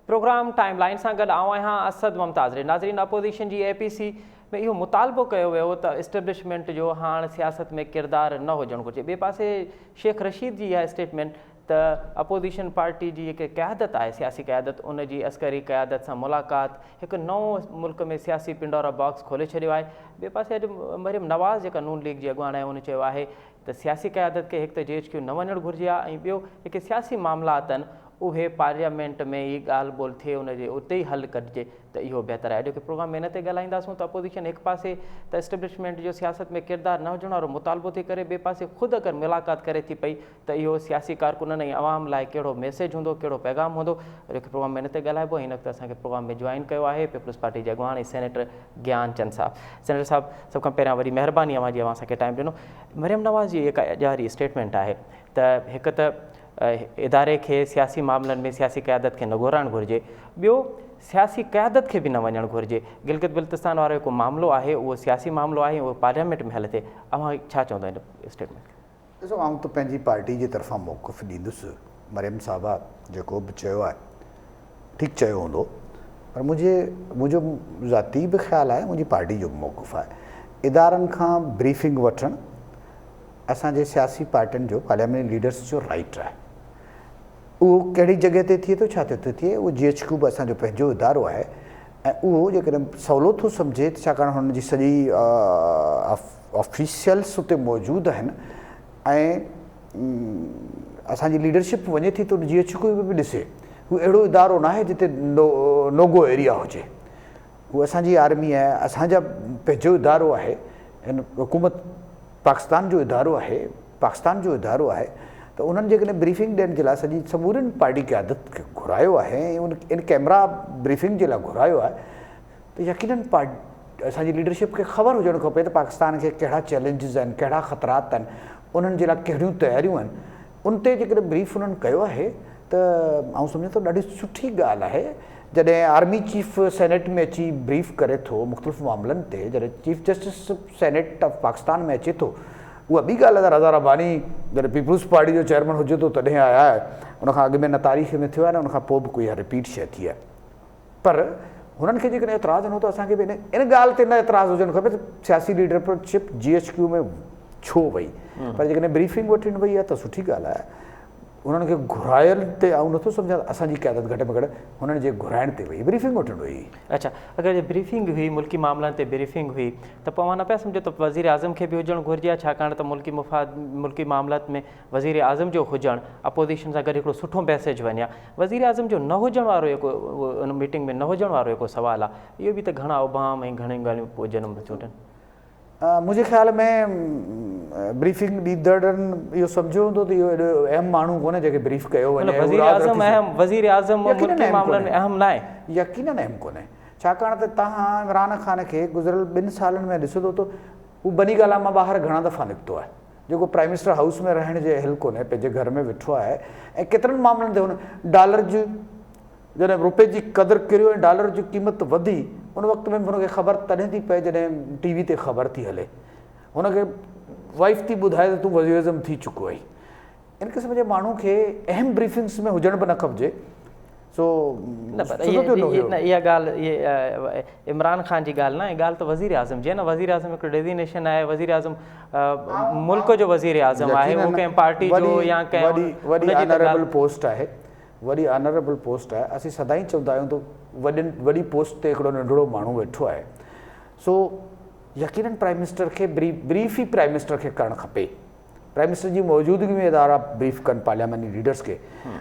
Programme time line से गॾु आऊं आहियां असद मुमताज़। नाज़रीन, अपोजिशन जी APC में इहो मुतालबो कयो वियो त इस्टेब्लिशमेंट जो हाणे सियासत में किरदारु न हुजणु घुरिजे। ॿिए पासे शेख रशीद जी इहा स्टेटमेंट त अपोजिशन पार्टी जी जेके क़यादत आहे, सियासी क़यादत, उन जी अस्करी क़यादत सां मुलाक़ात हिकु नओं मुल्क में सियासी पिंडोरा बॉक्स खोले छॾियो आहे। ॿिए पासे अॼु मरियम नवाज़ जेका नून लीग जी अॻुवाण आहे, उन चयो आहे त सियासी क़यादत खे हिकु त JHQ न वञणु घुरिजे आहे, ऐं ॿियो जेके सियासी मामलात आहिनि उहे पार्लियामेंट में ई ॻाल्हि ॿोल थिए, उनजे उते ई हल कढिजे त इहो बहितर आहे। अॼोके प्रोग्राम में इन ते ॻाल्हाईंदासूं त अपोजिशन हिकु पासे त इस्टेब्लिशमेंट जो सियासत में किरदारु न हुजण वारो मुतालबो थी करे, ॿिए पासे ख़ुदि अगरि मुलाक़ात करे थी पई त इहो सियासी कारकुननि ऐं आवाम लाइ कहिड़ो मैसेज हूंदो, कहिड़ो पैगाम हूंदो। अॼोके प्रोग्राम में इन ते ॻाल्हाइबो। हिन वक़्तु असांखे प्रोग्राम में जॉइन कयो आहे पीपल्स पार्टी जे अॻुवाण ऐं सेनेटर ज्ञान चंद साहब। सेनेटर साहब, सभ खां पहिरियां वरी महिरबानी अव्हां जी असांखे टाइम ॾिनो। मरियम नवाज़ जी जेका ॼारी स्टेटमेंट आहे त हिकु त इदारे खे सियासी मामलनि में सियासी क़यादत खे न घुराइणु घुरिजे, ॿियो सियासी क़यादत खे बि न वञणु घुरिजे। गिलगित बिल्तिस्तान वारो जेको मामिलो आहे उहो सियासी मामिलो आहे, उहो पार्लियामेंट में हले थिए। अव्हां छा चवंदा हिन स्टेटमेंट? ॾिसो, आउं त पंहिंजी पार्टी जी तरफ़ां मौक़िफ़ ॾींदुसि। मरियम साहिबा जेको बि चयो आहे ठीकु चयो हूंदो, पर मुंहिंजो ज़ाती बि ख़्यालु आहे, मुंहिंजी पार्टी जो बि मौक़िफ़ आहे। इदारनि खां ब्रीफिंग वठणु असांजे सियासी पार्टियुनि जो, पार्लियामेंट लीडर्स जो राइट आहे। उहो कहिड़ी जॻह ते थिए थो, छा थो थिए, उहो JHQ बि असांजो पंहिंजो इदारो आहे ऐं उहो जेकॾहिं सवलो थो सम्झे, छाकाणि हुनजी सॼी ऑफिशियल्स उते मौजूदु आहिनि ऐं असांजी लीडरशिप वञे थी त JHQ बि ॾिसे। उहो अहिड़ो इदारो न आहे जिते नोगो एरिया हुजे। उहो असांजी आर्मी आहे, असांजा पंहिंजो इदारो आहे, हिन हुकूमत पाकिस्तान जो इदारो आहे, पाकिस्तान जो इदारो आहे। त उन्हनि जेकॾहिं ब्रीफिंग ॾियण जे लाइ सॼी समूरनि पार्टी क़यादत खे घुरायो आहे ऐं इन कैमरा ब्रीफिंग जे लाइ घुरायो आहे, त यकीनन असांजी लीडरशिप खे ख़बर हुजणु खपे त पाकिस्तान खे कहिड़ा चैलेंजिस आहिनि, कहिड़ा ख़तरात आहिनि, उन्हनि जे लाइ कहिड़ियूं तयारियूं आहिनि। उन ते जेकॾहिं ब्रीफ उन्हनि कयो आहे त आउं सम्झां थो ॾाढी सुठी ॻाल्हि आहे। जॾहिं आर्मी चीफ सेनेट में अची ब्रीफ करे थो मुख़्तलिफ़ मामलनि ते, जॾहिं chief justice senate of Pakistan में अचे थो, उहा ॿी ॻाल्हि आहे त रज़ा रब्बानी जॾहिं पीपल्स पार्टी जो चेयरमैन हुजे थो तॾहिं आया आहे। उनखां अॻु में न तारीख़ में थियो आहे न उनखां पोइ बि कोई रिपीट शइ थी आहे। पर हुननि खे जेकॾहिं एतिराज़ु न हो त असांखे बि इन ॻाल्हि ते न एतिराज़ु हुजणु खपे त सियासी लीडरशिप JHQ में छो वई। पर जेकॾहिं ब्रीफिंग वठणु वई आहे त सुठी ॻाल्हि आहे। उन्हनि खे घुरायल ते आउं नथो सम्झां असांजी क़यादत घटि में घटि हुननि जे घुराइण ते वई, ब्रीफिंग वठणु वई। अच्छा, अगरि ब्रीफिंग हुई, मुल्की मामलनि ते ब्रीफिंग हुई, त पोइ मां न पिया सम्झो त वज़ीर आज़म खे बि हुजणु घुरिजे आहे, छाकाणि त मुल्की मामलत में वज़ीर आज़म जो हुजणु अपोजिशन सां गॾु हिकिड़ो सुठो मैसेज वञे आहे। वज़ीर आज़म जो न हुजण वारो जेको उन मीटिंग में न हुजण वारो जेको सुवालु आहे, इहो बि त घणा उबाम ऐं घणियूं ॻाल्हियूं पोइ जनम चूंडनि। मुंहिंजे ख़्याल में ब्रीफिंग ॾींदड़नि इहो सम्झो हूंदो त इहो एॾो अहम माण्हू कोन्हे जंहिंखे ब्रीफ कयो वञे। वज़ीर आज़म मुल्की मामलनि में अहम न आहे, यकीनन अहम कोन्हे। छाकाणि त तव्हां इमरान ख़ान खे गुज़िरियल 2 सालनि में ॾिसो थो त हू बनी ॻाल्हि मां ॿाहिरि घणा दफ़ा निकितो आहे, जेको प्राइम मिनिस्टर हाउस में रहण जे अहिल कोन्हे, पंहिंजे घर में वेठो आहे। ऐं केतिरनि मामलनि ते हुन डॉलर जी, जॾहिं रुपए जी क़दुरु किरियो ऐं डॉलर जी क़ीमत वधी, उन वक़्त में हुनखे ख़बर तॾहिं थी पए जॾहिं TV ते ख़बर थी हले। हुनखे वाइफ थी ॿुधाए त तूं वज़ीर आज़म थी चुको आहीं। इन क़िस्म जे माण्हू खे अहम ब्रीफिंग्स में हुजण बि न खपिजे। इहा ॻाल्हि इमरान ख़ान जी ॻाल्हि न आहे, ॻाल्हि त वज़ीर आज़म जी आहे न। वज़ीर आज़म हिकिड़ो डेज़िग्नेशन आहे, वज़ीर आज़म मुल्क जो वज़ीर आज़म आहे, उहो कंहिं पार्टी जो या कंहिं वॾी ऑनरेबल पोस्ट आहे, वॾी ऑनरेबल पोस्ट आहे। असीं सदाईं चवंदा आहियूं त वॾी पोस्ट ते हिकिड़ो नंढिड़ो माण्हू वेठो आहे। सो यकीनन प्राइम मिनिस्टर खे ब्रीफ ई प्राइम मिनिस्टर खे करणु खपे। प्राइम मिनिस्टर जी मौजूदगी में इदारा ब्रीफ कनि पार्लियामेंटी लीडर्स खे।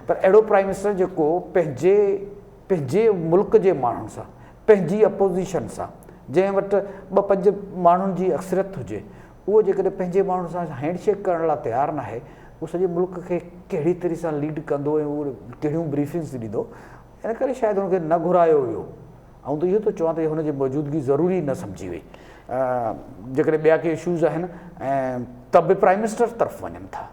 पर अहिड़ो प्राइम मिनिस्टर जेको पंहिंजे मुल्क जे माण्हुनि सां, पंहिंजी अपोज़िशन सां, जंहिं वटि 2-5 माण्हुनि जी अक्सरियत हुजे, उहो जेकॾहिं पंहिंजे माण्हुनि सां हैंडशेक करण लाइ तयारु न आहे, उहो सॼे मुल्क खे कहिड़ी तरह सां लीड कंदो ऐं उहो कहिड़ियूं ब्रीफिंग्स ॾींदो। इन करे शायदि हुनखे न घुरायो हुयो। ऐं त इहो थो चवां त हुनजी मौजूदगी ज़रूरी न सम्झी वई। जेकॾहिं ॿिया के इशूज़ आहिनि ऐं त बि प्राइम मिनिस्टर तरफ़ वञनि था।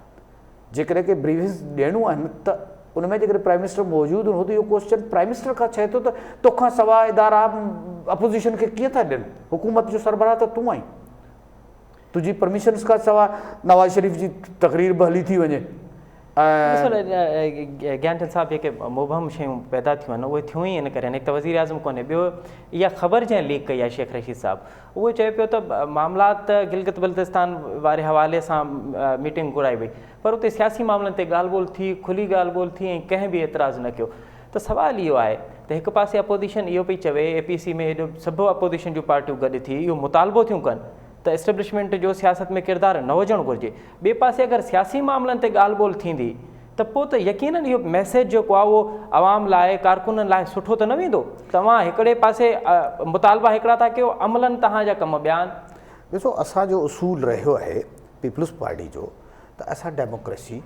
जेकॾहिं के ब्रीफिंग्स ॾियणियूं आहिनि त उन में जेकॾहिं प्राइम मिनिस्टर मौजूदु हो त इहो क्वेश्चन प्राइम मिनिस्टर खां चए थो त तोखां सवाइ इदारा अपोज़िशन खे कीअं था ॾियनि? हुकूमत जो सरबराह त तूं आहीं। तुंहिंजी परमिशन्स खां सवाइ नवाज़ शरीफ़ जी तक़रीर बि हली थी वञे ज्ञानचंद साहब जेके मुबहम शयूं पैदा थियूं आहिनि उहे थियूं ई इन करे हिकु त वज़ीर आज़म कोन्हे, ॿियो इहा ख़बर जंहिं लीक कई आहे शेख रशीद साहब, उहो चए पियो त मामलात गिलगित बल्तिस्तान वारे हवाले सां मीटिंग घुराई वई, पर उते सियासी मामलनि ते ॻाल्हि ॿोल थी, खुली ॻाल्हि ॿोल थी, ऐं कंहिं बि एतिराज़ु न कयो। त सुवाल इहो आहे त हिकु पासे अपोज़िशन इहो पई चवे APC में हेॾो सभु अपोज़िशन जूं पार्टियूं गॾु थी इहो मुतालबो थियूं कनि त एस्टेब्लिशमेंट जो सियासत में किरदारु न हुजणु घुरिजे। ॿिए पासे अगरि सियासी मामलनि ते ॻाल्हि ॿोल थींदी त पोइ त यकीननि इहो मैसेज जेको आहे उहो आवाम लाइ कारकुननि लाइ सुठो त न वेंदो। तव्हां हिकिड़े पासे मुतालबा हिकिड़ा था कयो, अमलनि तव्हांजा कम ॿिया आहिनि। ॾिसो, असांजो उसूल रहियो आहे पीपल्स पार्टी जो त असां डेमोक्रेसी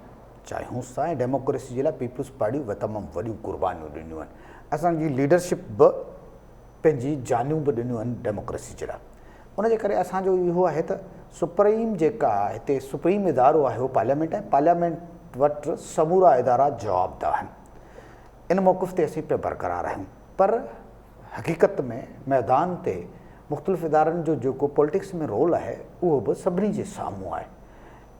चाहियूं था, ऐं डेमोक्रेसी जे लाइ पीपल्स पार्टी तमामु वॾियूं क़ुर्बानियूं ॾिनियूं आहिनि। असांजी लीडरशिप बि पंहिंजी जानियूं बि ॾिनियूं आहिनि डेमोक्रेसी जे लाइ। उनजे करे असांजो इहो आहे त सुप्रीम जेका हिते सुप्रीम इदारो आहे उहो पार्लियामेंट आहे। पार्लियामेंट वटि समूरा इदारा जवाबदार आहिनि। इन मौक़िफ़ ते असीं पिया बरक़रार आहियूं, पर हक़ीक़त में मैदान ते मुख़्तलिफ़ इदारनि जो जेको पॉलिटिक्स में रोल आहे उहो बि सभिनी जे साम्हूं आहे।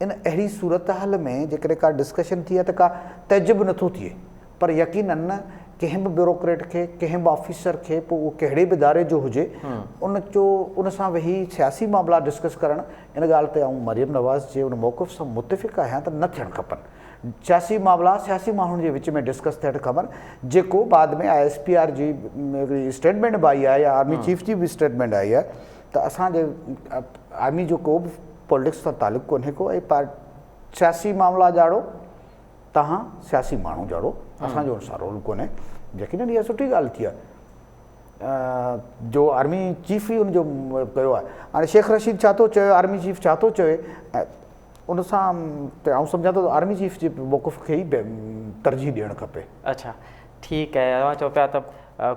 इन अहिड़ी सूरत हाल में जेकॾहिं का डिस्कशन थी आहे त का तइजुब नथो थिए, पर यकीनन कंहिं बि ब्यूरोक्रेट खे, कंहिं बि ऑफिसर खे, पोइ उहो कहिड़े बि इदारे जो हुजे, उन सां वेही सियासी मामला डिस्कस करणु, इन ॻाल्हि ते आउं मरियम नवाज़ जे उन मौक़िफ़ सां मुतफ़िक़ आहियां त न थियणु खपनि। सियासी मामला सियासी माण्हुनि जे विच में डिस्कस थियणु खपनि, जेको बाद में ISPR जी हिकिड़ी स्टेटमेंट बि आई आहे या आर्मी चीफ जी बि स्टेटमेंट आई आहे त असांजे आर्मी जो को बि पॉलिटिक्स सां तालुक़ु कोन्हे को, ऐं सियासी मामला ॼाणो तव्हां सियासी माण्हू ॼाणो, असांजो हुन सां रोल कोन्हे। यकीनन इहा सुठी ॻाल्हि थी आहे जो आर्मी चीफ ई हुनजो कयो आहे। हाणे शेख रशीद छा थो चए, आर्मी चीफ छा थो चए, उन सां आउं सम्झां थो त आर्मी चीफ जे मौक़िफ़ खे ई तरजीह ॾियणु खपे। अच्छा, ठीकु आहे। तव्हां चओ पिया त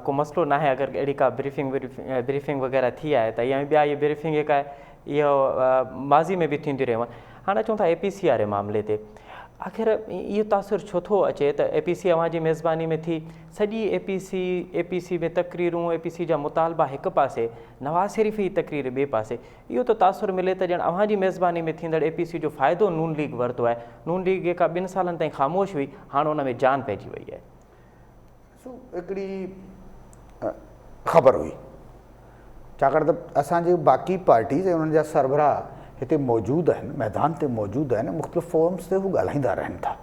को मसइलो न आहे, अगरि अहिड़ी का ब्रीफिंग वग़ैरह थी आहे त या ॿिया इहा ब्रीफिंग जेका आहे इहो माज़ी में बि थींदियूं रहियूं आहिनि। हाणे चऊं था APC वारे मामले ते आख़िर इहो तासुर छो थो अचे त APC अव्हांजी मेज़बानी में थी, सॼी APC में तक़रीरूं, APC जा मुतालबा हिकु पासे, नवाज़ शरीफ़ जी तक़रीर ॿिए पासे, इहो त तासुर मिले त ॼण अव्हांजी मेज़बानी में थींदड़ APC जो फ़ाइदो नून लीग वरितो आहे। नून लीग जेका 2 सालनि ताईं ख़ामोश हुई, हाणे उन में जान पइजी वई आहे। हिकिड़ी ख़बर हुई, छाकाणि त असांजे बाक़ी पार्टीज़ ऐं उन्हनि जा सरबराह हिते मौजूदु आहिनि, मैदान ते मौजूदु आहिनि, मुख़्तलिफ़ फोरम्स ते हू ॻाल्हाईंदा रहनि था,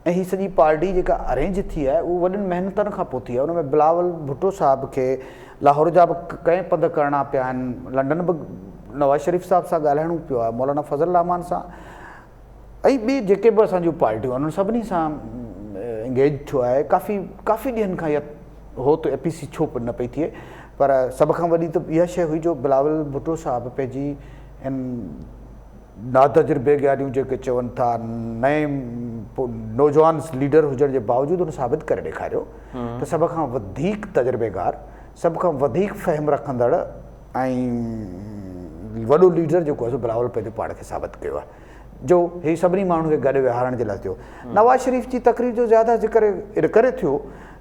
ऐं हीअ सॼी पार्टी जेका अरेंज थी आहे उहा वॾियुनि महिनतनि खां पोइ थी आहे। उन में बिलावल भुट्टो साहिब खे लाहौर जा बि कंहिं पंध करणा पिया आहिनि, लंडन बि नवाज़ शरीफ़ साहिब सां ॻाल्हाइणो पियो आहे, मौलाना फज़ल रहमान सां, ऐं ॿी जेके बि असांजूं पार्टियूं आहिनि उन सभिनी सां इंगेज थियो आहे। काफ़ी ॾींहंनि खां इहा हो त APC छो न पई थिए, पर सभ खां वॾी त इहा शइ हुई जो बिलावल भुट्टो साहिब पंहिंजी इन नातजुर्बे ॻाल्हियूं जेके चवनि था, नए नौजवान लीडर हुजण जे बावजूदु हुन साबित करे ॾेखारियो त सभ खां वधीक तजुर्बेगार, सभ खां वधीक फ़हम रखंदड़ ऐं वॾो लीडर जेको आहे बिलावल पंहिंजे पाण खे साबित कयो आहे, जो ही सभिनी माण्हुनि खे गॾु विहारण जे लाइ थियो। नवाज़ शरीफ़ जी तक़रीर जो ज़्यादा ज़िक्र इन करे थियो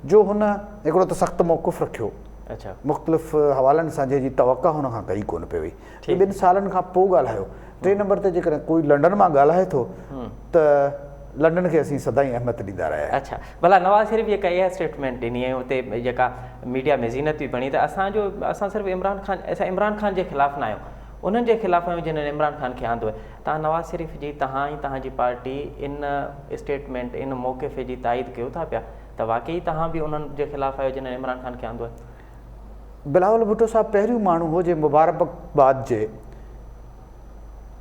जो हुन हिकिड़ो त सख़्तु मौक़िफ़ रखियो, अच्छा, मुख़्तलिफ़ हवालनि सां जंहिंजी तवक़ा हुन खां कई कोन पई वई, 2 सालनि खां पोइ ॻाल्हायो। 3 नंबर ते जेकॾहिं कोई लंडन मां ॻाल्हाए थो त लंडन खे असीं सदाईं अहमियत ॾींदा रहिया आहियूं। अच्छा, भला नवाज़ शरीफ़ जेका इहा स्टेटमेंट ॾिनी ऐं उते जेका मीडिया में ज़ीनत बि बणी, त असां सिर्फ़ु इमरान ख़ान जे ख़िलाफ़ु न आहियूं, उन्हनि जे ख़िलाफ़ आहियूं जिन्हनि इमरान ख़ान खे आंदो आहे। तव्हां नवाज़ शरीफ़ जी, तव्हां ऐं तव्हांजी पार्टी इन स्टेटमेंट, इन मौक़िफ़ जी ताईद कयो था पिया त वाक़ई तव्हां बि उन्हनि जे ख़िलाफ़ु आहियो जिन्हनि इमरान ख़ान खे आंदो आहे? बिलावल भुट्टो साहिब पहिरियों माण्हू हो जे मुबारकबाद जे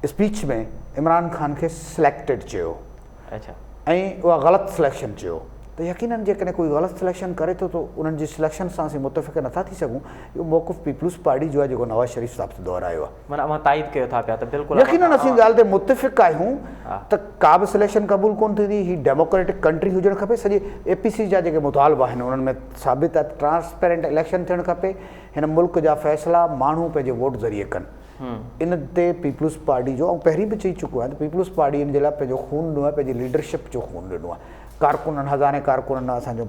स्पीच में इमरान ख़ान खे सिलेक्टेड चयो। अच्छा, ऐं उहा ग़लति सिलेक्शन चयो, त यकीनन जेकॾहिं कोई ग़लति सिलेक्शन करे थो त उन्हनि जी सिलेक्शन सां असीं मुतफ़िक़ नथा थी सघूं। इहो मौक़िफ़ पीपल्स पार्टी जो आहे जेको नवाज़ शरीफ़ साहिब सां दोहरायो आहे। माना अव्हां ताईद कयो था पिया त बिल्कुलु यकीनन असीं ॻाल्हि ते मुतफ़िक़ आहियूं त का बि सिलेक्शन क़बूल कोन थींदी, ही डेमोक्रेटिक कंट्री हुजणु खपे। सॼे APC जा जेके मुतालबा आहिनि उन्हनि में साबित आहे ट्रांसपेरेंट इलेक्शन थियणु खपे, हिन मुल्क जा फ़ैसिला माण्हू पंहिंजे वोट ज़रिए कनि। इन ते पीपल्स पार्टी जो, ऐं पहिरीं बि चई चुको आहे त पीपल्स पार्टी इन जे लाइ पंहिंजो खून ॾिनो आहे, पंहिंजी लीडरशिप जो खून ॾिनो आहे। कारकुननि, हज़ारे कारकुननि असांजो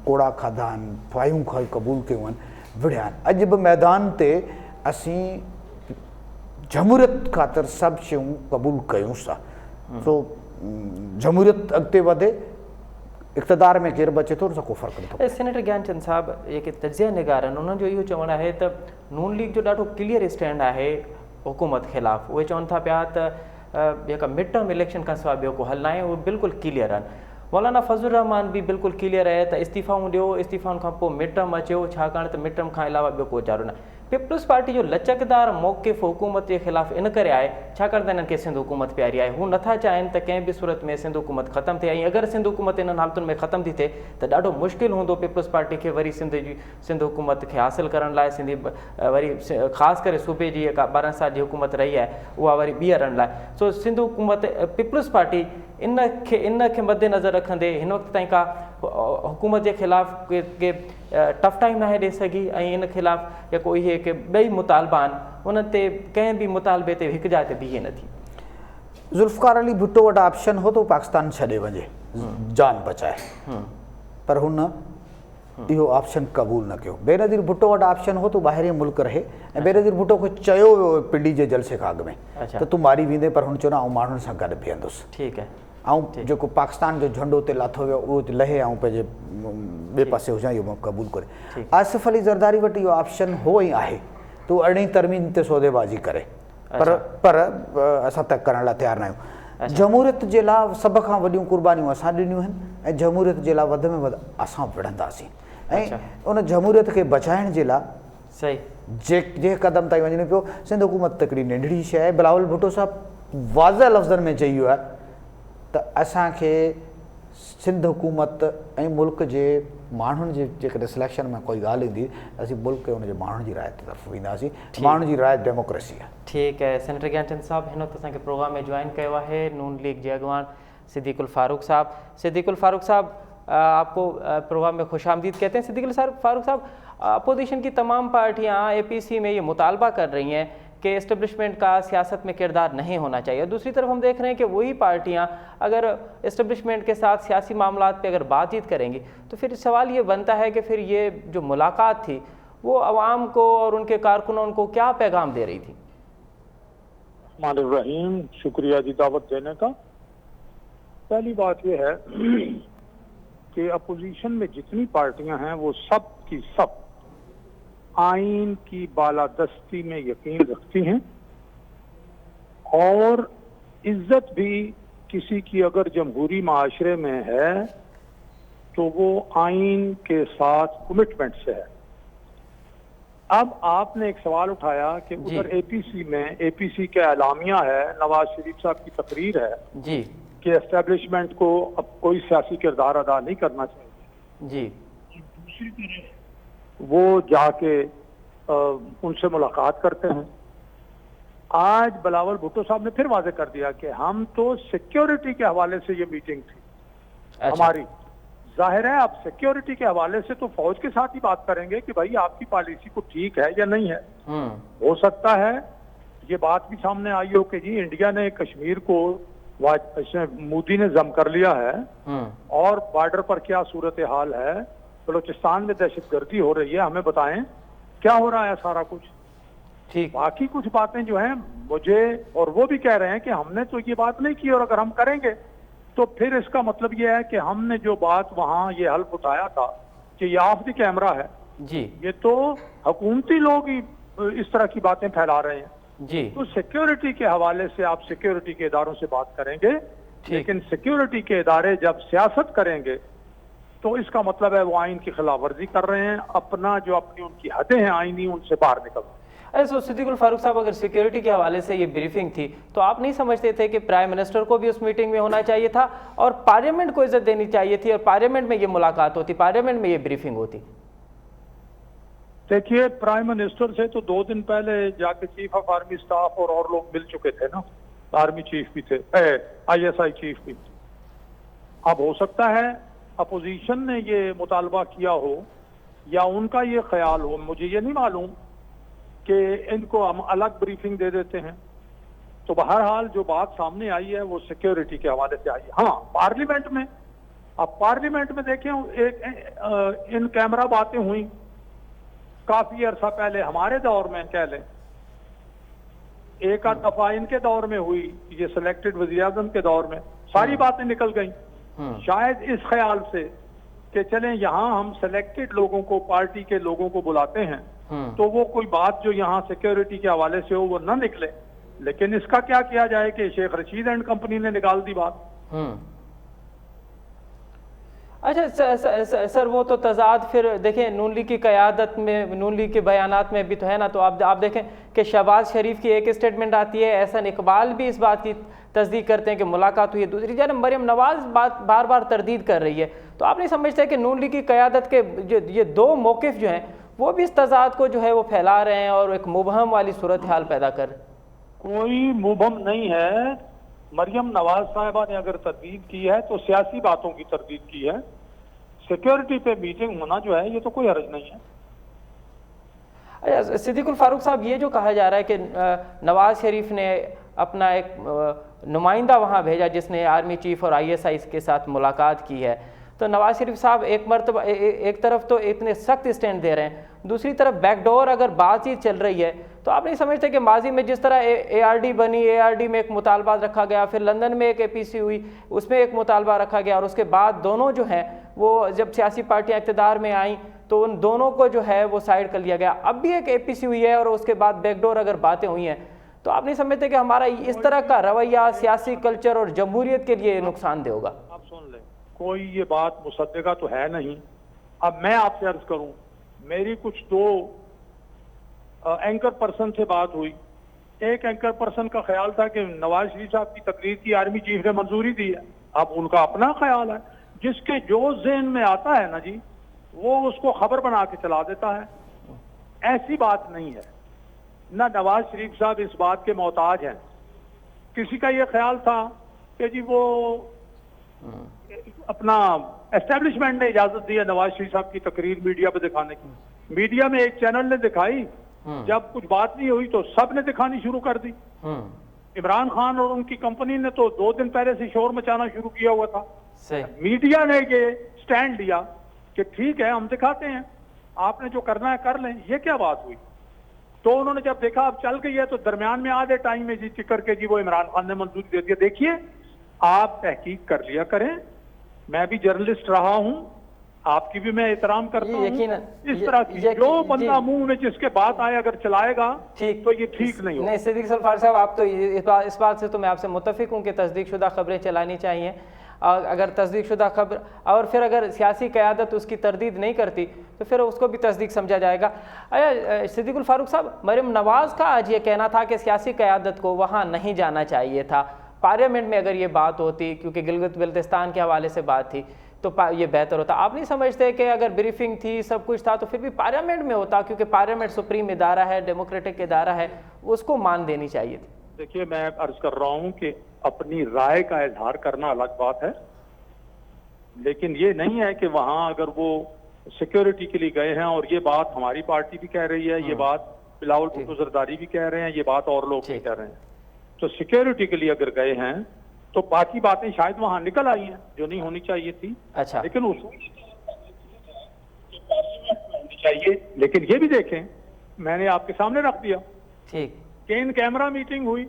कोड़ा खाधा आहिनि, फायूं क़बूल कयूं आहिनि, विढ़िया आहिनि। अॼु बि मैदान ते असीं जमहूरियत ख़ातिर सभु शयूं क़बूल कयूं था। सो जमहूरियत अॻिते वधे, इक़्तिदार में केरु बचे थो, को फ़र्क़ु नथो। सेनेटर ज्ञानचंद साहब जेके तजिया निगार आहिनि उन्हनि जो इहो चवणु आहे त नून लीग जो ॾाढो क्लियर स्टैंड आहे हुकूमत ख़िलाफ़। उहे चवनि था पिया त जेका मिड टर्म इलेक्शन खां सवाइ ॿियो को हल न आहे, उहे बिल्कुलु क्लियर आहिनि। मौलाना फज़लुर रहमान बि बिल्कुलु क्लियर आहे त इस्तीफ़ाऊं ॾियो, इस्तीफ़ाउनि खां पोइ मिड टर्म अचो, छाकाणि त मिड टर्म खां अलावा ॿियो को चारो न। पीपल्स पार्टी जो लचकदार मौक़िफ़ हुकूमत जे ख़िलाफ़ इन करे आहे छाकाणि त इन्हनि खे सिंध हुकूमत प्यारी आहे। हू नथा चाहिनि त कंहिं बि सूरत में सिंध हुकूमत ख़तमु थिए, ऐं अगरि सिंध हुकूमत इन्हनि हालतुनि में ख़तमु थी थिए त ॾाढो मुश्किल हूंदो पीपल्स पार्टी खे वरी सिंध हुकूमत खे हासिलु करण लाइ, सिंधी वरी ख़ासि करे सूबे जी जेका 12 साल जी हुकूमत रही आहे उहा वरी ॿीहरण लाइ। सो सिंध हुकूमत पीपल्स पार्टी इन खे मद्देनज़र रखंदे हिन वक़्त ताईं का हुकूमत जे ख़िलाफ़ के टफ टाइम नाहे ॾेई सघी, ऐं इन ख़िलाफ़ जेको इहे के ॿई मुतालबा आहिनि उन ते कंहिं बि मुतालबे ते हिकु जाइ ते बीहे नथी। ज़ुल्फ़कार अली भुट्टो वटि ऑप्शन हो तो पाकिस्तान छॾे वञे, जान बचाए, पर हुन इहो ऑप्शन क़बूल न कयो। बेनज़ीर भुट्टो वटि ऑप्शन हो तो ॿाहिरि मुल्क रहे, ऐं बेनज़ीर भुट्टो खे चयो वियो पिंडी जे जलसे खाग में त तूं मारी वेंदे, पर हुन चयो न आउं माण्हुनि सां गॾु बीहंदुसि। ठीकु आहे, ऐं जेको पाकिस्तान जो झंडो उते लाथो वियो उहो लहे ऐं पंहिंजे ॿिए पासे हुजां, इहो क़बूल करे। आसिफ़ अली ज़रदारी वटि इहो ऑप्शन हो ई आहे त उहो 18 तरमीम ते सौदेबाज़ी करे, पर असां त करण लाइ तयारु न आहियूं। जमहूरियत जे लाइ सभ खां वॾियूं कुर्बानियूं असां ॾिनियूं आहिनि, ऐं जमहूरियत जे लाइ वधि में वधि असां विढ़ंदासीं, ऐं उन जमहूरियत खे बचाइण जे लाइ सही जे क़दम ताईं वञे पियो। सिंध हुकूमत हिकिड़ी नंढड़ी शइ आहे। बिलावल भुट्टो साहबु वाज़ह लफ़्ज़नि में चई वियो आहे त असांखे सिंध हुकूमत ऐं मुल्क जे माण्हुनि जे जेकॾहिं सिलेक्शन में कोई ॻाल्हि ईंदी असीं मुल्क खे हुनजे माण्हुनि जी राय ते तरफ़ वेंदासीं। माण्हुनि जी राय डेमोक्रेसी आहे। ठीकु आहे। सेनेटर ज्ञानचंद साहब हिन वक़्तु असांखे प्रोग्राम में जॉइन कयो आहे नून लीग जे अॻवान सिद्दीकुल फारूक साहब। सिद्दीकुल फारूक साहब, आपको प्रोग्राम में खुश आमदीद कहते हैं। सिद्दीकुल फारूक साहब, अपोजिशन की तमाम पार्टियाँ APC में ये मुतालबा कर रही हैं कि इस्टेब्लिशमेंट का सियासत में किरदार नहीं होना चाहिए, और दूसरी तरफ हम देख रहे हैं कि वही पार्टियां अगर इस्टेब्लिशमेंट के साथ सियासी मामलात पे अगर बातचीत करेंगी तो फिर सवाल ये बनता है कि फिर ये जो मुलाकात थी वो अवाम को और उनके कारकुनों को क्या पैगाम दे रही थी? रहीम, शुक्रिया जी दावत देने का। पहली बात यह है कि अपोजिशन में जितनी पार्टियां हैं वो सब की सब आइन की बालादस्ती में यकीन रखती हैं, और इज्जत भी किसी की अगर जमहूरी माशरे में है तो वो आइन के साथ कमिटमेंट से है। अब आपने एक सवाल उठाया कि उधर APC के एलामिया है, नवाज शरीफ साहब की तकरीर है जी कि एस्टेब्लिशमेंट को अब कोई सियासी किरदार अदा नहीं करना चाहिए जी। दूसरी तरफ वो जाके उनसे मुलाकात करते हैं। आज बिलावल भुट्टो साहब ने फिर वाजे कर दिया कि हम तो सिक्योरिटी के हवाले से ये मीटिंग थी हमारी। जाहिर है आप सिक्योरिटी के हवाले से तो फौज के साथ ही बात करेंगे कि भाई आपकी पॉलिसी को ठीक है या नहीं है। हो सकता है ये बात भी सामने आई हो कि जी इंडिया ने कश्मीर को मोदी ने जम कर लिया है, और बॉर्डर पर क्या सूरत हाल है, बलूचिस्तान में दहशतगर्दी हो रही है, हमें बताएं क्या हो रहा है सारा कुछ। ठीक। बाकी कुछ बातें जो हैं मुझे, और वो भी कह रहे हैं कि हमने तो ये बात नहीं की, और अगर हम करेंगे तो फिर इसका मतलब ये है कि हमने जो बात वहां ये हल्फ उठाया था कि ये ऑफ द कैमरा है जी, ये तो हुकूमती लोग ही इस तरह की बातें फैला रहे हैं जी। तो सिक्योरिटी के हवाले से आप सिक्योरिटी के इदारों से बात करेंगे, लेकिन सिक्योरिटी के इदारे जब सियासत करेंगे तो इसका मतलब है वो आइन की खिलाफ वर्जी कर रहे हैं, अपना जो अपनी उनकी हदें हैं आइनी उनसे बाहर निकल रहे हैं। सो सिद्दीकुल फारूक साहब, अगर सिक्योरिटी के हवाले से ये ब्रीफिंग थी तो आप नहीं समझते थे कि प्राइम मिनिस्टर को भी उस मीटिंग में होना चाहिए था और पार्लियामेंट को इज्जत देनी चाहिए थी और पार्लियामेंट में ये मुलाकात होती, पार्लियामेंट में ये ब्रीफिंग होती? देखिए, प्राइम मिनिस्टर से तो 2 दिन पहले जाके चीफ ऑफ आर्मी स्टाफ और लोग मिल चुके थे ना, आर्मी चीफ भी थे, ISI चीफ भी। अब हो सकता है अपोजिशन ने ये मुतालबा किया हो या उनका ये ख्याल हो, मुझे ये नहीं मालूम कि इनको हम अलग ब्रीफिंग दे देते हैं। तो बहरहाल जो बात सामने आई है वो सिक्योरिटी के हवाले से आई है। हाँ, पार्लियामेंट में, अब पार्लियामेंट में देखें एक इन कैमरा बातें हुई काफी अरसा पहले, हमारे दौर में कह लें, एक आध दफा इनके दौर में हुई, ये सिलेक्टेड वज़ीर-ए-आज़म के दौर में, सारी बातें निकल गई। शायद इस ख्याल से कि चलें यहाँ हम सेलेक्टेड लोगों को, पार्टी के लोगों को बुलाते हैं, तो वो कोई बात जो यहाँ सिक्योरिटी के हवाले से हो वो ना निकले। लेकिन इसका क्या किया जाए कि शेख रशीद एंड कंपनी ने निकाल दी बात। अच्छा सर वो तो तजाद फिर देखें नून लीग की क़यादत में, नून लीग के बयानात में भी तो है ना। तो आप देखें कि शहबाज शरीफ की एक स्टेटमेंट आती है, एहसन इकबाल भी इस बात की तस्दीक करते हैं कि मुलाकात हुई है। दूसरी जानब मरियम नवाज बार बार तरदीद कर रही है। तो आप नहीं समझते कि नून लीग की क़यादत के जो ये दो मौक़िफ़ जो हैं वो भी इस तजाद को जो है वो फैला रहे हैं और एक मुबहम वाली सूरत हाल पैदा कर? कोई मुबहम नहीं है। मरियम नवाज साहिबा ने अगर तरदीद की है तो सियासी बातों की तरदीद की है। सिक्योरिटी पे मीटिंग होना जो है ये तो कोई हर्ज नहीं है। अच्छा सिद्दीकुल फारूक साहब, ये जो कहा जा रहा है कि नवाज शरीफ ने अपना एक नुमाइंदा वहाँ भेजा जिसने आर्मी चीफ और ISI के साथ मुलाकात की है, तो नवाज शरीफ साहब एक मरतबा एक तरफ तो इतने सख्त स्टैंड दे रहे हैं, दूसरी तरफ बैकडोर अगर बातचीत चल रही है, तो आप नहीं समझते कि माजी में जिस तरह ARD बनी, ARD में एक मुतालबा रखा गया, फिर लंदन में एक APC हुई, उसमें एक मुतालबा रखा गया, और उसके बाद दोनों जो हैं वो जब सियासी पार्टियां इक़्तिदार में आईं तो उन दोनों को जो है वो साइड कर लिया गया। अब भी एक APC हुई है और उसके बाद बैकडोर अगर बातें हुई हैं, तो आप नहीं समझते कि हमारा इस तरह का रवैया सियासी कल्चर और जमहूरियत के लिए नुकसानदेह होगा? आप सुन लें, कोई ये बात मुसद्दका तो है नहीं। अब मैं आपसे अर्ज करूं, मेरी कुछ दो एंकर पर्सन से बात हुई। एक एंकर पर्सन का ख्याल था कि नवाज शरीफ साहब की तकरीर की आर्मी चीफ ने मंजूरी दी है। अब उनका अपना ख्याल है, जिसके जो ज़हन में आता है ना जी वो उसको खबर बना के चला देता है। ऐसी बात नहीं है, ना नवाज शरीफ साहब इस बात के मोहताज हैं। किसी का ये ख्याल था कि जी वो अपना एस्टेब्लिशमेंट ने इजाजत दी है नवाज शरीफ साहब की तकरीर मीडिया पे दिखाने की। मीडिया में एक चैनल ने दिखाई, जब कुछ बात नहीं हुई तो सब ने दिखानी शुरू कर दी। इमरान खान और उनकी कंपनी ने तो 2 दिन पहले से शोर मचाना शुरू किया हुआ था। मीडिया ने ये स्टैंड लिया कि ठीक है हम दिखाते हैं, आपने जो करना है कर लें। ये क्या बात हुई? तो उन्होंने जब देखा अब चल गई है तो दरमियान में आधे टाइम में जी टिकर के जी वो इमरान खान ने मंजूरी दे दिया। देखिए आप तहकीक कर लिया करें, मैं भी जर्नलिस्ट रहा हूं, आपकी भी मैं एहतराम करता हूं। इस तरह की जो बंदा मुंह में जिसके बात आए अगर चलाएगा तो ये ठीक नहीं होगा। नहीं सिद्दीक सल्फार साहब, आप तो इस बात से तो मैं आपसे मुत्तफिक हूँ कि तस्दीक शुदा खबरें चलानी चाहिए। अगर तस्दीक शुदा खबर और फिर अगर सियासी क़यादत उसकी तरदीद नहीं करती तो फिर उसको भी तस्दीक समझा जाएगा। सिद्दीकुल फारूक साहब, मरियम नवाज का आज ये कहना था कि सियासी क़यादत को वहाँ नहीं जाना चाहिए था। पार्लियामेंट में अगर ये बात होती, क्योंकि गिलगित बल्तिस्तान के हवाले से बात थी, तो ये बेहतर होता। आप नहीं समझते कि अगर ब्रीफिंग थी, सब कुछ था, तो फिर भी पार्लियामेंट में होता, क्योंकि पार्लियामेंट सुप्रीम इदारा है, डेमोक्रेटिक इदारा है, उसको मान देनी चाहिए थी। देखिए मैं अर्ज कर रहा हूं कि अपनी राय का इजहार करना अलग बात है, लेकिन ये नहीं है कि वहां अगर वो सिक्योरिटी के लिए गए हैं, और ये बात हमारी पार्टी भी कह रही है, ये बात बिलावल भुट्टो जरदारी भी कह रहे हैं, ये बात और लोग भी कह रहे हैं, तो सिक्योरिटी के लिए अगर गए हैं तो बाकी बातें शायद वहां निकल आई हैं जो नहीं होनी चाहिए थी। अच्छा, लेकिन उसमें चाहिए। लेकिन ये भी देखें, मैंने आपके सामने रख दिया ठीक कि इन कैमरा मीटिंग हुई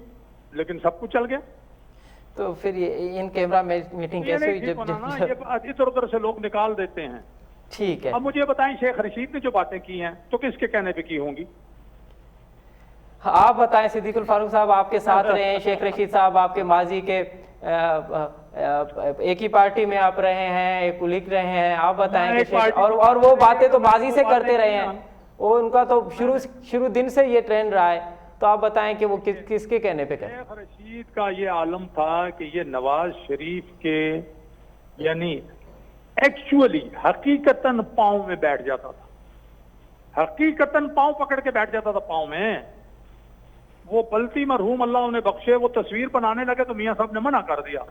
लेकिन सब कुछ चल गया। तो फिर ये इन कैमरा मीटिंग कैसे हुई? जब इधर उधर से लोग निकाल देते हैं। ठीक है, अब मुझे बताएं, शेख रशीद ने जो बातें की हैं तो किसके कहने पे की होंगी? आप बताएं सिद्दीकुल फारूक साहब, आपके साथ रहे हैं शेख रशीद साहब, आपके माजी के एक ही पार्टी में आप रहे हैं, एक कुलीग रहे हैं, आप बताएं कि और वो बातें तो माजी से करते रहे हैं, वो उनका तो शुरू दिन से ये ट्रेंड रहा है, तो आप बताएं कि वो किसके कहने पे करें? शेख रशीद का ये आलम था कि ये नवाज शरीफ के यानी एक्चुअली हकीकतन पांव में बैठ जाता था, हकीकतन पांव पकड़ के बैठ जाता था पांव में। वो बल्ती मरहूम अल्लाह उन्हें बख्शे, वो तस्वीर बनाने लगे तो मियां साहब ने मना कर दिया।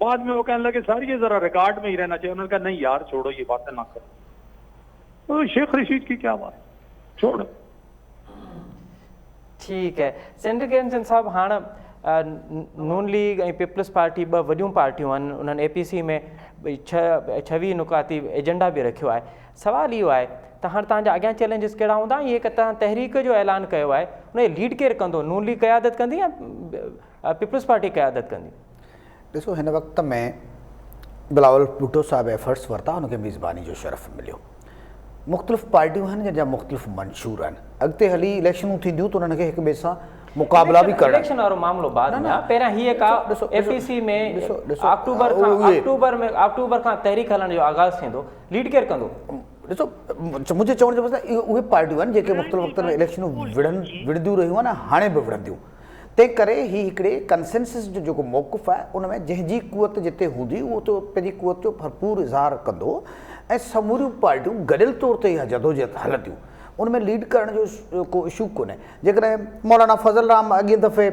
बाद में वो कहने लगे सर ये जरा रिकॉर्ड में ही रहना चाहिए। उन्होंने कहा नहीं यार छोड़ो, ये बातें ना करो। तो शेख रशीद की क्या बात, छोड़ो। ठीक है सेंटर केरन साहब, हाँ नून लीग ऐं पीपल्स पार्टी ॿ वॾियूं पार्टियूं आहिनि, उन्हनि APC में 26 नुकाती एजेंडा भी रखियो आहे। सवाल इहो आहे त हाणे तव्हांजा अॻियां चैलेंजिस कहिड़ा हूंदा? इहे तव्हां तहरीक जो ऐलान कयो आहे, उन लीड केरु कंदो? नून लीग क़यादत कंदी या पीपल्स पार्टी क़यादत कंदी? ॾिसो हिन वक़्त में बिलावल भुट्टो साहब एफर्ट्स वरिता, हुनखे मेज़बानी जो शरफ़ मिलियो। मुख़्तलिफ़ पार्टियूं आहिनि जंहिंजा मुख़्तलिफ़ मंशूर आहिनि। अॻिते हली इलेक्शनूं थींदियूं त उन्हनि खे हिक ॿिए सां मुक़ाबला बि करणा। इलेक्शन वारो मामलो बाद में आहे। पहिरियां हीअ का एपीसी में अक्टूबर खां तहरीक हलण जो आगाज़ थींदो, लीड केरु कंदो? ॾिसो मुंहिंजे चवण जो मतिलबु उहे पार्टियूं आहिनि जेके मुख़्तलिफ़ वक़्तनि में इलेक्शनूं विढ़ंदियूं रहियूं आहिनि, हाणे बि विढ़ंदियूं। तंहिं करे ही हिकिड़े कंसेंसस जो जेको मौक़िफ़ु आहे उन में जंहिंजी कुवत जिते हूंदी उहो त पंहिंजी कुवत जो भरपूर इज़हार कंदो ऐं समूरियूं पार्टियूं गॾियल तौर ते इहा जदोजहद हलंदियूं। उन में लीड करण जो को इशू कोन्हे। जेकॾहिं मौलाना फज़ल राम अॻिए दफ़े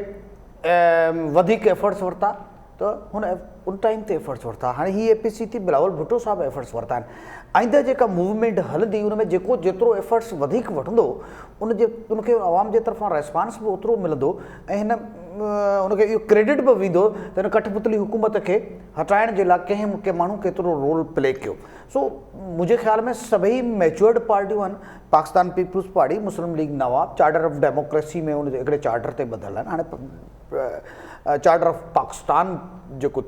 वधीक एफर्ट्स वरिता त हुन उन टाइम ते एफर्ट्स वरिता। हाणे हीअ एपीसी थी बिलावल भुट्टो साहब एफर्ट्स वरिता आहिनि। आईंदा जेका मूवमेंट हलंदी उन में जेको जेतिरो एफर्ट्स वधीक वठंदो उनखे आवाम जे तरफ़ां रेस्पॉन्स बि ओतिरो मिलंदो ऐं हिन उनखे इहो क्रेडिट बि वेंदो त हिन कठपुतली हुकूमत खे हटाइण जे लाइ कंहिं माण्हू केतिरो रोल प्ले कयो। सो मुंहिंजे ख़्याल में सभई मैच्योर्ड पार्टियूं आहिनि। Pakistan Peoples Party, Muslim League Nawab, charter of democracy में उन हिकिड़े चार्टर ते ॿधल आहिनि। हाणे चार्टर ऑफ पाकिस्तान जेको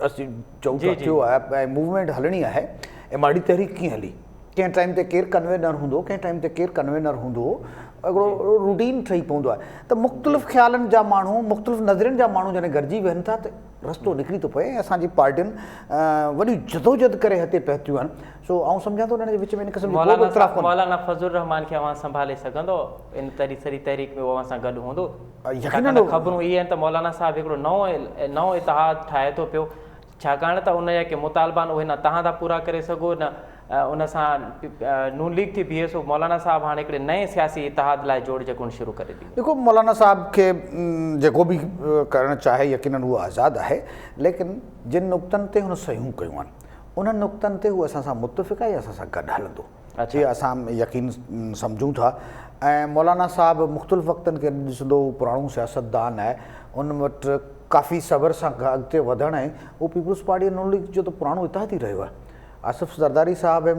असीं चऊं था थियो आहे ऐं मूवमेंट हलणी आहे। MRD तहरीक कीअं हली, कंहिं टाइम ते केरु कन्वेनर हूंदो, कंहिं टाइम ते केरु कन्वेनर हूंदो, हिकिड़ो रूटीन ठही पवंदो आहे। त मुख़्तलिफ़ ख़्यालनि जा माण्हू, मुख़्तलिफ़ नज़रियुनि जा माण्हू जॾहिं गॾिजी वेहनि था त रस्तो निकिरी थो पए ऐं असांजी पार्टियुनि वॾी जदोजहद करे हिते पहुतियूं आहिनि। सो आउं सम्झां थो उन्हनि जे विच में इन क़िस्म जो मौलाना फज़लुर रहमान खे अवां संभाले सघंदो इन सॼी तहरीक में उहो असां गॾु हूंदो? यकीनन ख़बरूं इहे आहिनि त मौलाना साहिबु हिकिड़ो नओं इतिहाद ठाहे थो पियो, छाकाणि त उन जा के मुतालबा आहिनि उहे न तव्हां था पूरा करे सघो, न उन सां नून लीग थी बीहे। सो मौलाना साहिबु हाणे हिकिड़े नए सियासी इतिहाद लाइ जोड़ जकुन शुरू करे ॾी। देखो मौलाना साहब खे जेको बि करणु चाहे यकीनन उहो आज़ादु आहे, लेकिन जिन नुक़्तनि ते हुन सहियूं कयूं आहिनि उन्हनि नुक़्तनि ते उहो असां सां मुतफ़िक़ आहे या असां सां गॾु हलंदो, जीअं असां यकीन सम्झूं था। ऐं मौलाना साहबु मुख़्तलिफ़ वक़्तनि खे ॾिसंदो पुराणो सियासतदान आहे, उन वटि काफ़ी सब्र सां अॻिते वधण ऐं उहो पीपुल्स पार्टी नून लीग जो त पुराणो इतिहाद ई रहियो आहे। आसिफ़ ज़रदारी साहब ऐं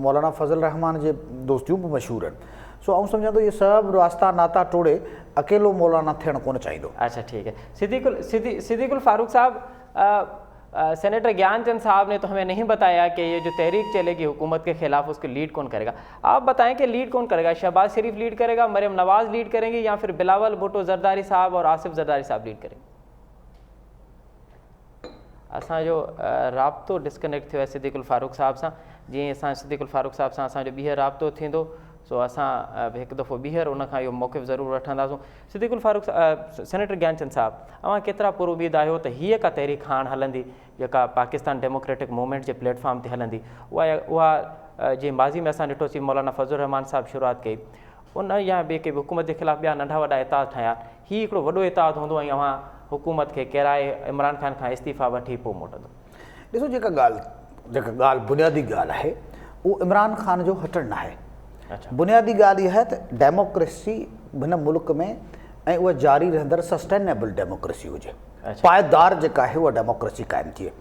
मौलाना फज़ल रहमान जे दोस्तियूं बि मशहूरु आहिनि। सो आउं सम्झां थो इहे सभु रास्ता नाता टोड़े अकेलो मौलाना थियणु कोन चाहींदो। अच्छा ठीक है। सिद्दीकुल फारूक साहब, सेनेटर ज्ञानचंद साहब ने तो हमें नहीं बताया कि ये जो तहरीक चलेगी हुकूमत के खिलाफ उसको लीड कौन करेगा। आप बताएं कि लीड कौन करेगा? शहबाज शरीफ लीड करेगा, मरियम नवाज लीड करेंगी, या फिर बिलावल भुट्टो ज़रदारी साहब और आसिफ ज़रदारी साहब लीड करेंगे? असांजो राब्तो डिस्कनेक्ट थियो आहे सिद्दीकुल फारूक साहब सां। जीअं असां सिद्दीकुल फारूक साहब सां असांजो ॿीहर राब्तो थींदो सो असां हिकु दफ़ो ॿीहर उनखां इहो मौक़िफ़ ज़रूरु वठंदासूं। सिद्दीकुल फारूक सेनेटर ज्ञानचंद साहब, अवां केतिरा पुर उमीद आहियो त हीअ का तहरीक हाणे हलंदी जेका पाकिस्तान डेमोक्रेटिक मूवमेंट जे प्लेटफॉर्म ते हलंदी, उहा जीअं माज़ी में असां ॾिठोसीं मौलाना फज़लुर रहमान साहब शुरूआत कई, उन या ॿिए के हुकूमत जे ख़िलाफ़ ॿिया नंढा वॾा इताद ठाहिया, हीअ हिकिड़ो वॾो इताद हूंदो ऐं अवां हुकूमत खे किराए इमरान ख़ान खां इस्तीफ़ा वठी पोइ मोटंदो? ॾिसो जेका ॻाल्हि बुनियादी ॻाल्हि आहे उहो इमरान ख़ान जो हटणु न आहे। बुनियादी ॻाल्हि इहा आहे त डेमोक्रेसी हिन मुल्क में ऐं उहा जारी रहंदड़ सस्टेनेबल डेमोक्रेसी हुजे, पाइदार जेका आहे उहा डेमोक्रेसी क़ाइमु थिए,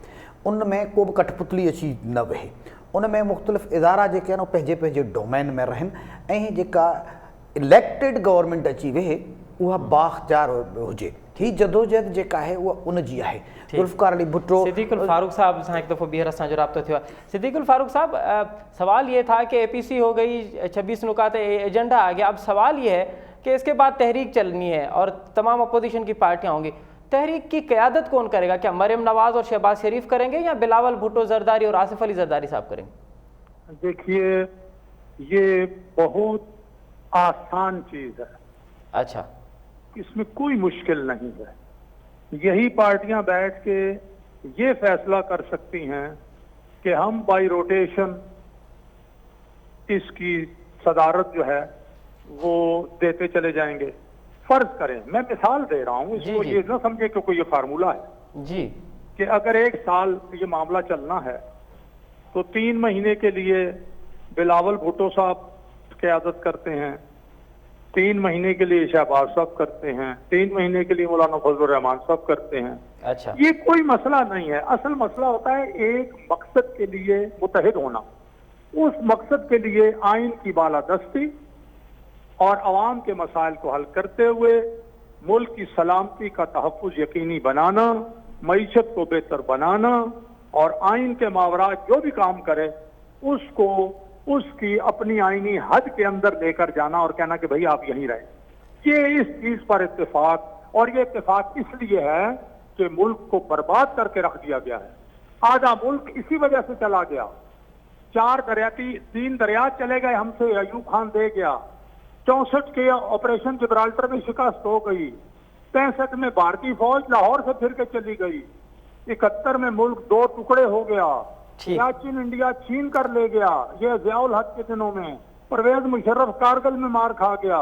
उन में को बि कठपुतली अची न वेहे, उन में मुख़्तलिफ़ इदारा जेके आहिनि पंहिंजे पंहिंजे डोमेन में रहनि ऐं जेका इलेक्टेड गवर्नमेंट अची वेहे उहा बाख़्तियार हुजे। ही जदोजहद जेका आहे उहा उनजी आहे। जुल्फ़कार अली भुट्टो, सिद्दीकुल फारूक साहब सां हिकु दफ़ो ॿीहर असांजो राब्तो थियो आहे। सिद्दीकुल फारूक साहब, सवाल ये था कि एपीसी हो गई, 26 नुकाते एजेंडा आ गया, अब सवाल ये है कि इसके बाद तहरीक चलनी है और तमाम अपोजिशन की पार्टियाँ होंगी, तहरीक की क़यादत कौन करेगा? क्या मरियम नवाज और शहबाज शरीफ करेंगे या बिलावल भुट्टो ज़रदारी और आसिफ अली ज़रदारी साहब करेंगे? देखिए, ये बहुत आसान चीज़ है। अच्छा, इसमें कोई मुश्किल नहीं है। यही पार्टियां बैठ के ये फैसला कर सकती हैं कि हम बाई रोटेशन इसकी सदारत जो है वो देते चले जाएंगे। फर्ज करें, मैं मिसाल दे रहा हूँ, इसको ये ना समझे कि कोई ये फार्मूला है जी, कि अगर 1 साल ये मामला चलना है तो 3 महीने के लिए बिलावल भुट्टो साहब क़यादत करते हैं, 3 महीने के लिए शहबाज साहब करते हैं, 3 महीने के लिए मौलाना फजलुर रहमान साहब करते हैं। अच्छा, ये कोई मसला नहीं है। असल मसला होता है एक मकसद के लिए मुतहद होना, उस मकसद के लिए आइन की बालादस्ती और अवाम के मसाइल को हल करते हुए मुल्क की सलामती का तहफ़्फ़ुज़ यकीनी बनाना, मईशत को बेहतर बनाना और आइन के मावरा जो भी काम करे उसको उसकी अपनी आईनी हद के अंदर लेकर जाना और कहना कि भाई आप यहीं रहे। ये इस चीज पर इत्तेफाक, और ये इत्तेफाक इसलिए है कि मुल्क को बर्बाद करके रख दिया गया है। आधा मुल्क इसी वजह से चला गया। 3 दरिया चले गए हमसे, अयूब खान दे गया। 64 के ऑपरेशन जिब्राल्टर में शिकस्त हो गई। 65 में भारतीय फौज लाहौर से फिर के चली गई। 71 में मुल्क 2 टुकड़े हो गया। सियाचिन इंडिया छीन कर ले गया। ये ज़ियाउल हक के दिनों में परवेज मुशर्रफ कारगिल में मार खा गया।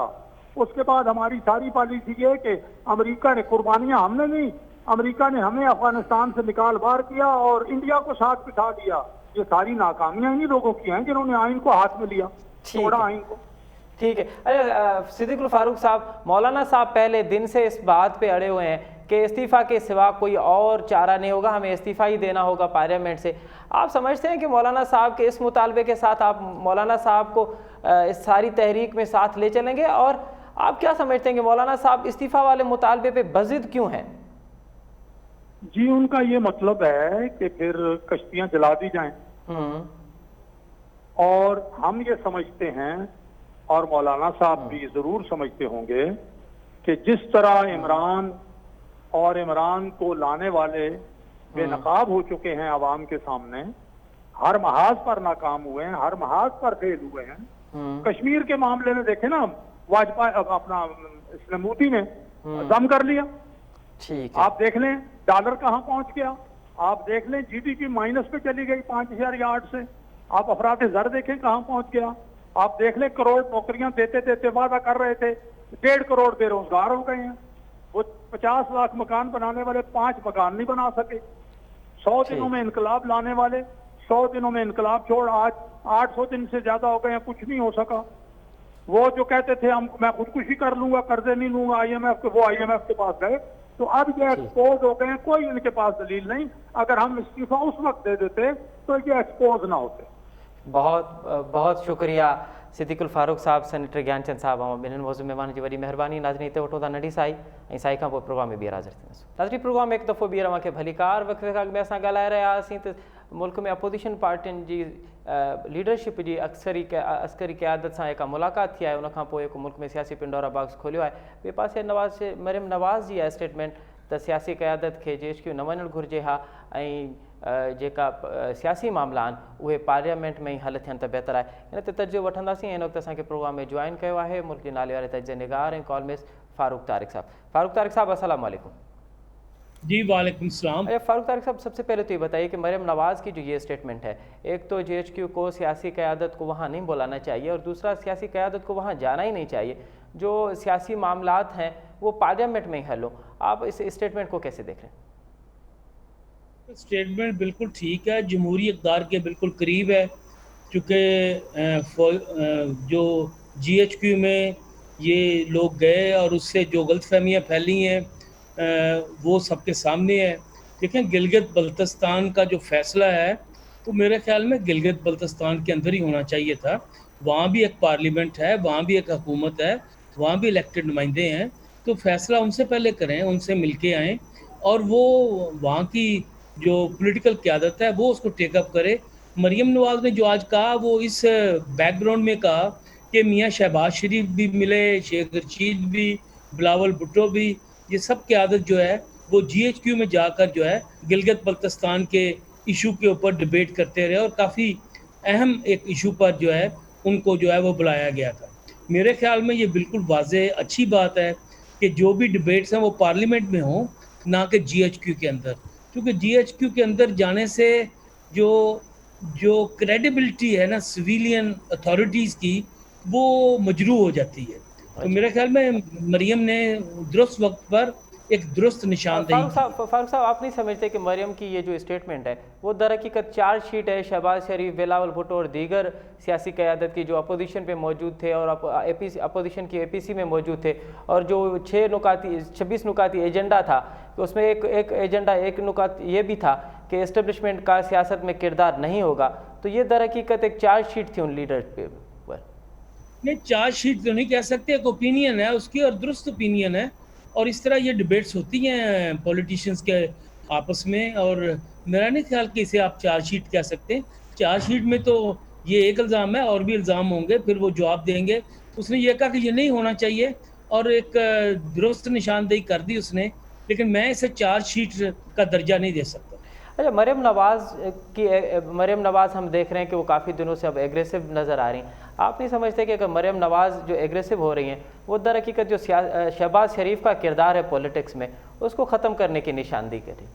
उसके बाद हमारी सारी पॉलिसी ये कि अमेरिका ने, कुर्बानियां हमने नहीं, अमेरिका ने हमें अफगानिस्तान से निकाल बाहर किया और इंडिया को साथ बिठा दिया। ये सारी नाकामियां इन्हीं लोगों की हैं जिन्होंने आइन को हाथ में लिया, छोड़ा आइन को। ठीक है। अरे सिद्दीकुल फारूक साहब, मौलाना साहब पहले दिन से इस बात पे अड़े हुए हैं कि इस्तीफ़ा के सिवा कोई और चारा नहीं होगा, हमें इस्तीफ़ा ही देना होगा पार्लियामेंट से। आप समझते हैं कि मौलाना साहब के इस मुतालबे के साथ आप मौलाना साहब को इस सारी तहरीक में साथ ले चलेंगे? और आप क्या समझते हैं कि मौलाना साहब इस्तीफ़ा वाले मुतालबे पे बज़िद क्यों हैं? जी, उनका ये मतलब है कि फिर कश्तियां जला दी जाएं। और हम ये समझते हैं, और मौलाना साहब भी जरूर समझते होंगे, कि जिस तरह इमरान को लाने वाले बेनकाब हो चुके हैं आवाम के सामने, हर महाज पर नाकाम हुए हैं, हर महाज पर फेल हुए हैं। कश्मीर के मामले में देखे ना, वाजपेयी अपना मोदी ने दम कर लिया। ठीक है। आप देख लें डॉलर कहां पहुंच गया। आप देख लें जीडीपी माइनस पे चली गई 5000 यार्ड से। आप अफराद ज़र देखें कहां पहुंच गया। आप देख लें करोड़ नौकरियां देते देते वादा कर रहे थे, 1.5 करोड़ बेरोजगार हो गए हैं। वो 50 लाख मकान बनाने वाले 5 मकान नहीं बना सके। 100 दिनों में इनकलाब लाने वाले 100 दिनों में इनकलाब छोड़ आज 800 दिन से ज्यादा हो गए हैं, कुछ नहीं हो सका। वो जो कहते थे मैं खुदकुशी कर लूंगा, कर्जे नहीं लूंगा IMF के, वो IMF के पास गए। तो अब ये एक्सपोज हो गए हैं, कोई इनके पास दलील नहीं। अगर हम इस्तीफा उस वक्त दे देते तो ये एक्सपोज ना होते। बहुत बहुत शुक्रिया सिद्दीकुल फारूक साहब, सेनेटर ज्ञानचंद साहब, ॿिन्हिनि मौज़ूअ महिमान जी वॾी महिरबानी। नाज़रीन, हिते वठो था नंढी साई, ऐं साई खां पोइ प्रोग्राम में ॿीहर हाज़िर थींदासीं। नाज़रीन, प्रोग्राम में हिकु दफ़ो ॿीहर अव्हांखे भली कार वक़्फ़े खां अॻु में असां ॻाल्हाए रहिया हुआसीं त मुल्क में अपोजिशन पार्टियुनि जी लीडरशिप जी अस्करी क़यादत सां जेका मुलाक़ात थी आहे, उनखां पोइ जेको मुल्क में सियासी पिंडोरा बॉक्स खोलियो आहे। ॿिए पासे मरियम नवाज़ जी आहे स्टेटमेंट त सियासी क़यादत खे JHQ न वञणु घुरिजे हा, ऐं जेका सियासी मामला आहिनि उहे पार्लियामेंट में ई हल थियनि त बहितर आहे। हिन ते तर्जुमो वठंदासीं। हिन वक़्तु असांखे प्रोग्राम में जॉइन कयो आहे मुल्क जे नाले वारे तर्जुमे निगार ऐं कॉलमिस्ट फारूक तारिक साहब। फारूक तारिक साहब, अस्सलाम वालेकुम। जी वालेकुम सलाम। फारूक तारिक साहब, सबसे पहले तो ये बताइए कि मरियम नवाज़ की जो ये स्टेटमेंट है, एक तो JHQ को सियासी क़यादत को वहाँ नहीं बुलाना चाहिए, और दूसरा सियासी क़यादत को वहाँ जाना ही नहीं चाहिए। जो सियासी मामलात हैं वो पार्लियामेंट में ही हल हो। आप इस स्टेटमेंट को कैसे देख रहे हैं? स्टेटमेंट बिल्कुल ठीक है, जमहूरी इक़्तिदार के बिल्कुल करीब है, चूँकि जो GHQ में ये लोग गए और उससे जो गलतफहमियाँ फैली हैं वो सबके सामने है। देखें, गिलगित बल्तिस्तान का जो फ़ैसला है वो मेरे ख्याल में गिलगित बल्तिस्तान के अंदर ही होना चाहिए था। वहाँ भी एक पार्लियामेंट है, वहाँ भी एक हुकूमत है, वहाँ भी इलेक्टेड नुमाइंदे हैं, तो फ़ैसला उनसे पहले करें, उनसे मिल के आएँ और वो वहाँ की जो पॉलिटिकल क़यादत है वो उसको टेकअप करे। मरियम नवाज़ ने जो आज कहा वो इस बैकग्राउंड में कहा कि मियाँ शहबाज शरीफ भी मिले, शेख रशीद भी, बिलावल भुट्टो भी, ये सब क़यादत जो है वो GHQ में जाकर जो है गिलगित बल्तिस्तान के इशू के ऊपर डिबेट करते रहे, और काफ़ी अहम एक इशू पर जो है उनको जो है वो बुलाया गया था। मेरे ख्याल में ये बिल्कुल वाज़े अच्छी बात है कि जो भी डिबेट्स हैं वो पार्लियामेंट में हों, ना कि GHQ के अंदर, क्योंकि GHQ के अंदर जाने से जो क्रेडिबिलिटी है ना सिविलियन अथॉरिटीज़ की, वो मजरू हो जाती है। तो मेरे ख्याल में मरियम ने दुरुस्त वक्त पर एक दुरुस्त निशानदेही। फारूक साहब, आप नहीं समझते कि मरियम की ये जो स्टेटमेंट है वो दर हकीकत चार्जशीट है शहबाज शरीफ, बिलावल भुट्टो और दीगर सियासी क़यादत की जो अपोजिशन पे मौजूद थे और अपोजिशन की APC में मौजूद थे, और जो 26 नुकाती एजेंडा था, तो उसमें एक एजेंडा, एक नुकात ये भी था कि इस्टेब्लिशमेंट का सियासत में किरदार नहीं होगा। तो ये दर हकीकत एक चार्जशीट थी उन लीडर पे। नहीं, चार्जशीट तो नहीं कह सकते, एक ओपिनियन है उसकी, और दुरुस्त ओपिनियन है। और इस तरह ये डिबेट्स होती हैं पॉलिटिशियंस के आपस में। और मेरा नहीं ख्याल कि इसे आप चार्जशीट कह सकते हैं। चार्जशीट में तो ये एक इल्ज़ाम है, और भी इल्ज़ाम होंगे, फिर वो जवाब देंगे। उसने ये कहा कि ये नहीं होना चाहिए और एक दुरुस्त निशानदेही कर दी उसने, लेकिन मैं इसे चार्जशीट का दर्जा नहीं दे सकता। अच्छा, मरियम नवाज़ हम देख रहे हैं कि वो काफ़ी दिनों से अब एग्रेसिव नज़र आ रही हैं। आप नहीं समझते कि अगर मरियम नवाज़ जो एग्रेसिव हो रही हैं वो दर हकीकत जो शहबाज शरीफ का किरदार है पॉलिटिक्स में उसको ख़त्म करने की निशानदेही करें?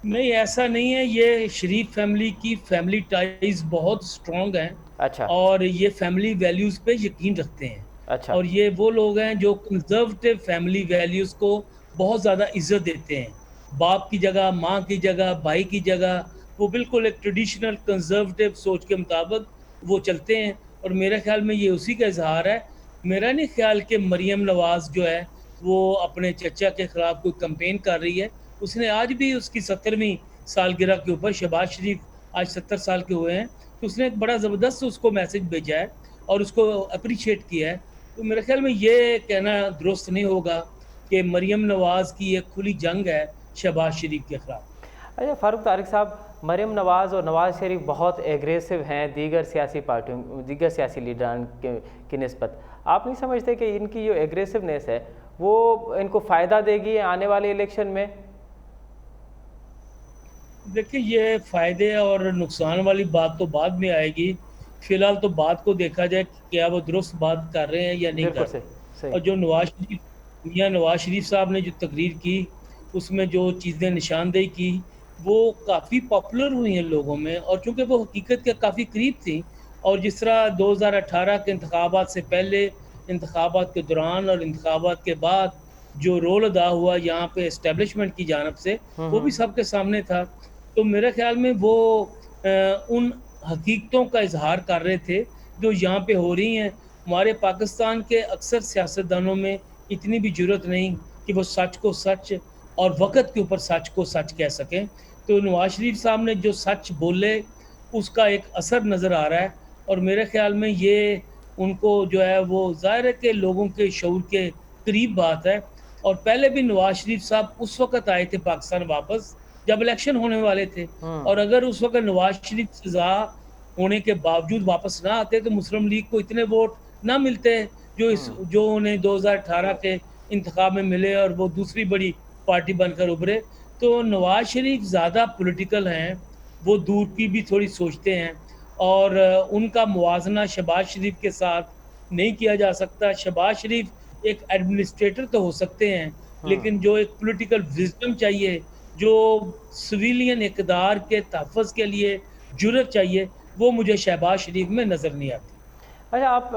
नहीं, ऐसा नहीं है। ये शरीफ फैमिली की फैमिली टाइज बहुत स्ट्रॉन्ग हैं अच्छा। और ये फैमिली वैल्यूज़ पे यकीन रखते हैं। अच्छा। और ये वो लोग हैं जो कंजर्वेटिव फैमिली वैल्यूज़ को बहुत ज़्यादा इज्जत देते हैं। बाप की जगह, माँ की जगह, भाई की जगह, वो बिल्कुल एक ट्रेडिशनल कंजर्वेटिव सोच के मुताबिक वो चलते हैं। और मेरे ख्याल में ये उसी का इजहार है। मेरा नहीं ख्याल कि मरियम नवाज़ जो है वो अपने चचा के ख़िलाफ़ कोई कैंपेन कर रही है। उसने आज भी उसकी 70वीं सालगिरह के ऊपर, शहबाज शरीफ आज 70 साल के हुए हैं, तो उसने एक बड़ा ज़बरदस्त उसको मैसेज भेजा है और उसको अप्रिशिएट किया है। तो मेरे ख्याल में ये कहना दुरुस्त नहीं होगा कि मरियम नवाज़ की एक खुली जंग है शहबाज शरीफ के ख़िलाफ़। अच्छा फ़ारूक तारिक साहब, मरियम नवाज़ और नवाज़ शरीफ बहुत एग्रेसिव हैं दीगर सियासी पार्टियों, दीगर सियासी लीडरान की निस्बत। आप नहीं समझते कि इनकी जो एग्रेसिवनेस है वो इनको फ़ायदा देगी आने वाले इलेक्शन में? देखिए, ये फ़ायदे और नुकसान वाली बात तो बाद में आएगी। फ़िलहाल तो बात को देखा जाए कि क्या वो दुरुस्त बात कर रहे हैं या नहीं बिल्कुल कर सही। रहे। सही। और जो मियाँ नवाज़ शरीफ साहब ने जो तकरीर की, उसमें जो चीज़ें निशानदेही की, वो काफ़ी पॉपुलर हुई हैं लोगों में, और चूँकि वो हकीकत के काफ़ी करीब थी। और जिस तरह 2018 के इंतखाबात से पहले, इंतखाबात के दौरान और इंतखाबात के बाद जो रोल अदा हुआ यहाँ पे एस्टेब्लिशमेंट की जानिब से, वो भी सबके सामने था। तो मेरे ख़्याल में वो उन हकीकतों का इज़हार कर रहे थे जो यहाँ पे हो रही हैं। हमारे पाकिस्तान के अक्सर सियासतदानों में इतनी भी जुर्रत नहीं कि वो सच को सच और वक़्त के ऊपर सच को सच कह सकें। तो नवाज़ शरीफ साहब ने जो सच बोले, उसका एक असर नज़र आ रहा है। और मेरे ख़्याल में ये उनको जो है वो ज़ाहिर है कि लोगों के शऊर के करीब बात है। और पहले भी नवाज़ शरीफ साहब उस वक़्त आए थे पाकिस्तान वापस जब इलेक्शन होने वाले थे। और अगर उस वक़्त नवाज़ शरीफ सज़ा होने के बावजूद वापस ना आते तो मुस्लिम लीग को इतने वोट ना मिलते जो उन्हें 2018 के इंतखाब में मिले और वो दूसरी बड़ी पार्टी बनकर उभरे। तो नवाज़ शरीफ ज़्यादा पॉलिटिकल हैं, वो दूर की भी थोड़ी सोचते हैं। और उनका मुवाज़ना शहबाज शरीफ के साथ नहीं किया जा सकता। शहबाज शरीफ एक एडमिनिस्ट्रेटर तो हो सकते हैं, लेकिन जो एक पॉलिटिकल विज़डम चाहिए, जो सिविलियन इक़्तिदार के तहफ़्फ़ुज़ के लिए जुर्रत चाहिए, वो मुझे शहबाज शरीफ में नज़र नहीं आती। अच्छा, आप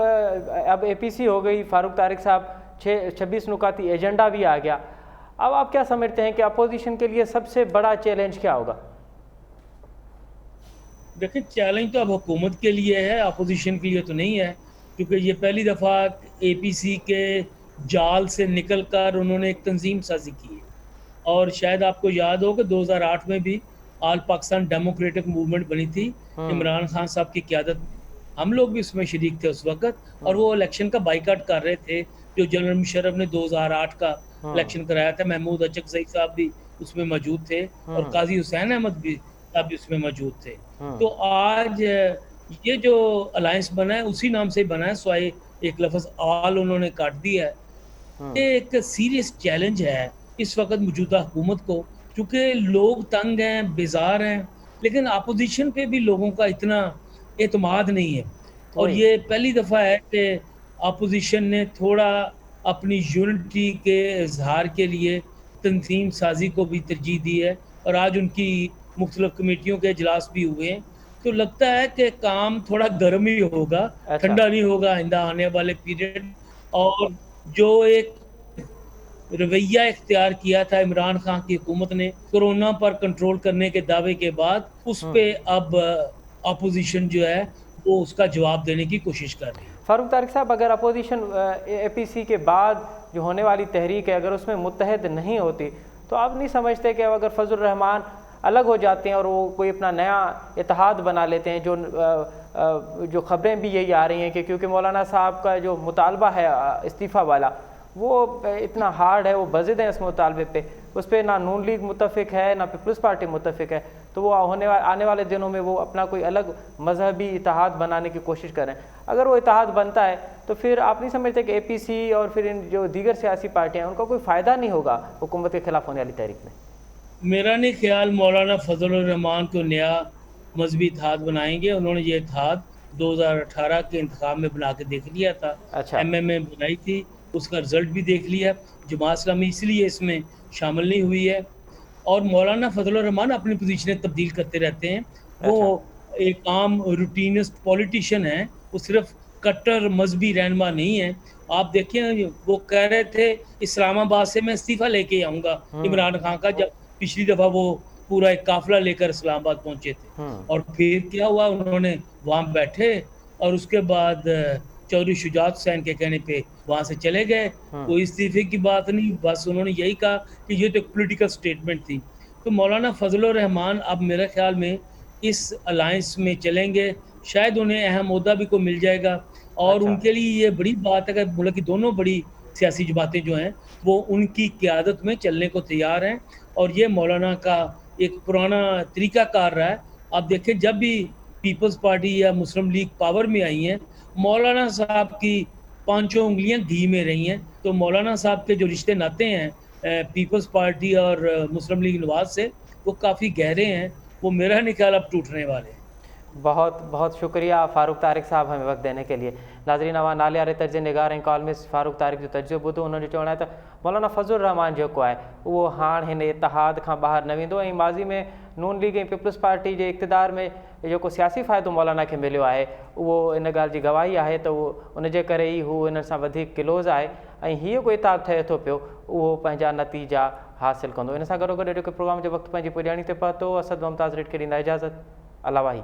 अब एपीसी हो गई फ़ारूक तारिक साहब, 26 नुकाती एजेंडा भी आ गया। अब आप क्या समझते हैं कि अपोजिशन के लिए सबसे बड़ा चैलेंज क्या होगा? देखिए, चैलेंज तो अब हुकूमत के लिए है, अपोजिशन के लिए तो नहीं है। क्योंकि ये पहली दफ़ा एपीसी के जाल से निकल कर उन्होंने एक तंजीम साजी की है। और शायद आपको याद हो कि 2008 में भी ऑल पाकिस्तान डेमोक्रेटिक मूवमेंट बनी थी इमरान खान साहब की क़यादत में। हम लोग भी उसमें शरीक थे उस वक़्त, और वो इलेक्शन का बाइकाट कर रहे थे जो जनरल मुशर्रफ ने 2008 का इलेक्शन कराया था। महमूद अचकज़ई साहब भी उसमें मौजूद थे और काजी हुसैन अहमद भी साहब भी उसमें मौजूद थे। तो आज ये जो अलायंस बना है उसी नाम से बना है, स्वाय एक लफ्ज़ ऑल उन्होंने काट दिया है। ये एक सीरियस चैलेंज है इस वक्त मौजूदा हुकूमत को, क्योंकि लोग तंग हैं, बेजार हैं, लेकिन अपोजिशन पे भी लोगों का इतना एतमाद नहीं है। और वही। ये पहली दफ़ा है कि अपोजिशन ने थोड़ा अपनी यूनिटी के इजहार के लिए तंजीम साजी को भी तरजीह दी है। और आज उनकी मुख्तलिफ कमेटियों के इजलास भी हुए हैं। तो लगता है कि काम थोड़ा गर्म ही होगा, अच्छा। ठंडा नहीं होगा आइंदा आने वाले पीरियड। और जो एक रवैया इख्तियार किया था इमरान खान की हुकूमत ने कोरोना पर कंट्रोल करने के दावे के बाद, उस पे अब अपोजिशन जो है वो उसका जवाब देने की कोशिश कर रही है। फ़ारूक तारिक साहब, अगर अपोजिशन एपीसी के बाद जो होने वाली तहरीक है अगर उसमें मुत्तहद नहीं होती तो आप नहीं समझते कि अगर फजल रहमान अलग हो जाते हैं और वो कोई अपना नया इत्तेहाद बना लेते हैं, जो ख़बरें भी यही आ रही हैं कि क्योंकि मौलाना साहब का जो मुतालबा है इस्तीफ़ा वाला वो इतना हार्ड है, वो बज़िद हैं इस मुतालबे पे, उस पर ना नून लीग मुतफिक है ना पीपल्स पार्टी मुतफिक है, तो वो आने वाले दिनों में वो अपना कोई अलग मजहबी इत्तेहाद बनाने की कोशिश कर रहे हैं। अगर वो इत्तेहाद बनता है तो फिर आप नहीं समझते कि APC और फिर इन जो दीगर सियासी पार्टियाँ हैं उनका कोई फ़ायदा नहीं होगा हुकूमत के खिलाफ होने वाली तहरीक में? मेरा नहीं ख्याल मौलाना फजलुर रहमान को नया मजहबी इत्तेहाद बनाएंगे। उन्होंने ये इत्तेहाद 2018 के इंतखाब में बना के देख लिया था। अच्छा। MMA बनाई थी, उसका रिजल्ट भी देख लिया। जमात इस्लामी इसलिए इसमें शामिल नहीं हुई है। और मौलाना फजलुर रहमान अपनी पोजीशनें तब्दील करते रहते हैं। वो एक आम रूटीनिस्ट पॉलिटिशियन है, वो सिर्फ कट्टर मजहबी रहनुमा नहीं है। आप देखिए वो कह रहे थे इस्लामाबाद से मैं इस्तीफा लेके आऊँगा इमरान खान का, जब पिछली दफ़ा वो पूरा एक काफिला लेकर इस्लामाबाद पहुंचे थे। और फिर क्या हुआ, उन्होंने वहाँ बैठे और उसके बाद चौधरी शुजात हुसैन के कहने पे वहाँ से चले गए। कोई इस्तीफे की बात नहीं, बस उन्होंने यही कहा कि ये तो एक पॉलिटिकल स्टेटमेंट थी। तो मौलाना फजलुर रहमान अब मेरे ख्याल में इस अलायंस में चलेंगे, शायद उन्हें अहम ओहदा भी को मिल जाएगा। और उनके लिए ये बड़ी बात है कि मुल्क की दोनों बड़ी सियासी जमातें जो हैं वो उनकी क़यादत में चलने को तैयार हैं। और ये मौलाना का एक पुराना तरीक़ाकार रहा है। आप देखें जब भी पीपल्स पार्टी या मुस्लिम लीग पावर में आई हैं, मौलाना साहब की पांचों उंगलियां घी में रही हैं। तो मौलाना साहब के जो रिश्ते नाते हैं पीपल्स पार्टी और मुस्लिम लीग नवाज से, वो काफ़ी गहरे हैं। वो मेरा नहीं ख्याल अब टूटने वाले हैं। बहुत बहुत शुक्रिया फ़ारूक तारिक साहब हमें वक्त देने के लिए। नाज़रीन अवां नाले वारे तर्ज निगार ऐं कॉलमिस्ट फ़ारूक तारिक जो तजुर्बो ॿुधो, उन्होंने चवणु आहे त मौलाना फज़लुर रहमान जेको आहे उहो हाणे हिन इत्तेहाद खां ॿाहिरि न वेंदो ऐं माज़ी में नून लीग ऐं पीपल्स पार्टी जे इक़्तिदार में जेको सियासी फ़ाइदो मौलाना खे मिलियो आहे उहो इन ॻाल्हि जी गवाही आहे त उहो उनजे करे ई हू इन सां वधीक क्लोज़ आहे ऐं हीअ कोई इत्तेहाद ठहे थो पियो उहो पंहिंजा नतीजा हासिलु कंदो। इन सां गॾोगॾु जेको प्रोग्राम जो वक़्तु पंहिंजी पुॼाणी ते पहुतो, असद मुमताज़ रेड खे ॾींदा इजाज़त। अलावाही।